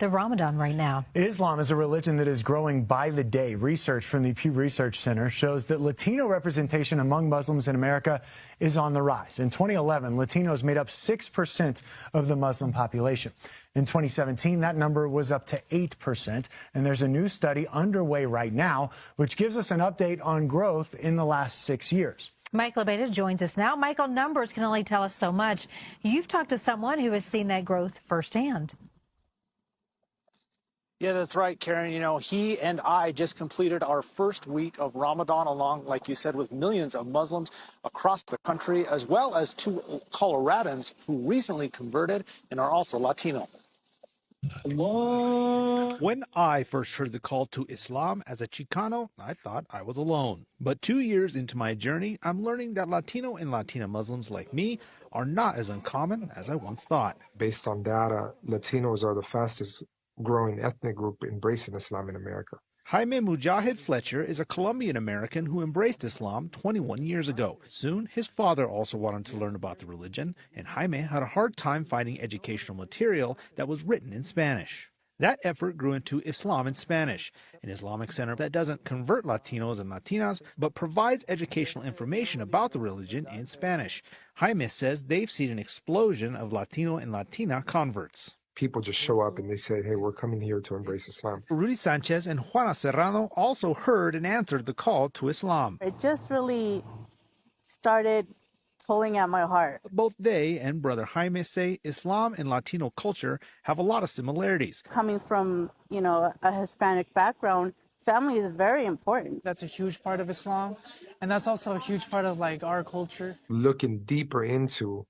the Ramadan right now. Islam is a religion that is growing by the day. Research from the Pew Research Center shows that Latino representation among Muslims in America is on the rise. In 2011, Latinos made up 6% of the Muslim population. In 2017, that number was up to 8%. And there's a new study underway right now, which gives us an update on growth in the last 6 years. Mike Lebedo joins us now. Michael, numbers can only tell us so much. You've talked to someone who has seen that growth firsthand. Yeah, that's right, Karen. You know, he and I just completed our first week of Ramadan along, like you said, with millions of Muslims across the country, as well as 2 Coloradans who recently converted and are also Latino. When I first heard the call to Islam as a Chicano, I thought I was alone. But 2 years into my journey, I'm learning that Latino and Latino Muslims like me are not as uncommon as I once thought. Based on data, Latinos are the fastest growing ethnic group embracing Islam in America. Jaime Mujahid Fletcher is a Colombian American who embraced Islam 21 years ago. Soon, his father also wanted to learn about the religion, and Jaime had a hard time finding educational material that was written in Spanish. That effort grew into Islam in Spanish, an Islamic center that doesn't convert Latinos and Latinas, but provides educational information about the religion in Spanish. Jaime says they've seen an explosion of Latino and Latina converts. People just show up and they say, hey, we're coming here to embrace Islam. Rudy Sanchez and Juana Serrano also heard and answered the call to Islam. It just really started pulling at my heart. Both they and Brother Jaime say Islam and Latino culture have a lot of similarities. Coming from, a Hispanic background, family is very important. That's a huge part of Islam, and that's also a huge part of our culture. Looking deeper into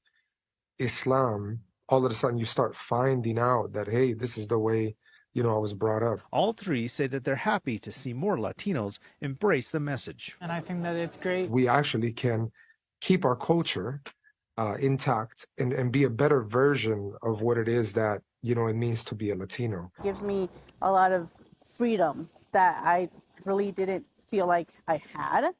Islam, all of a sudden you start finding out that, hey, this is the way, I was brought up. All three say that they're happy to see more Latinos embrace the message. And I think that it's great. We actually can keep our culture intact and be a better version of what it is that, it means to be a Latino. It gives me a lot of freedom that I really didn't feel like I had.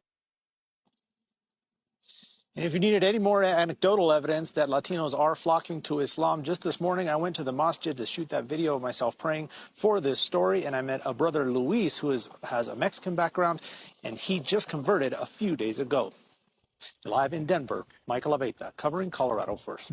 And if you needed any more anecdotal evidence that Latinos are flocking to Islam, just this morning I went to the masjid to shoot that video of myself praying for this story, and I met a brother Luis who has a Mexican background, and he just converted a few days ago. Live in Denver, Michael Abeta, covering Colorado First.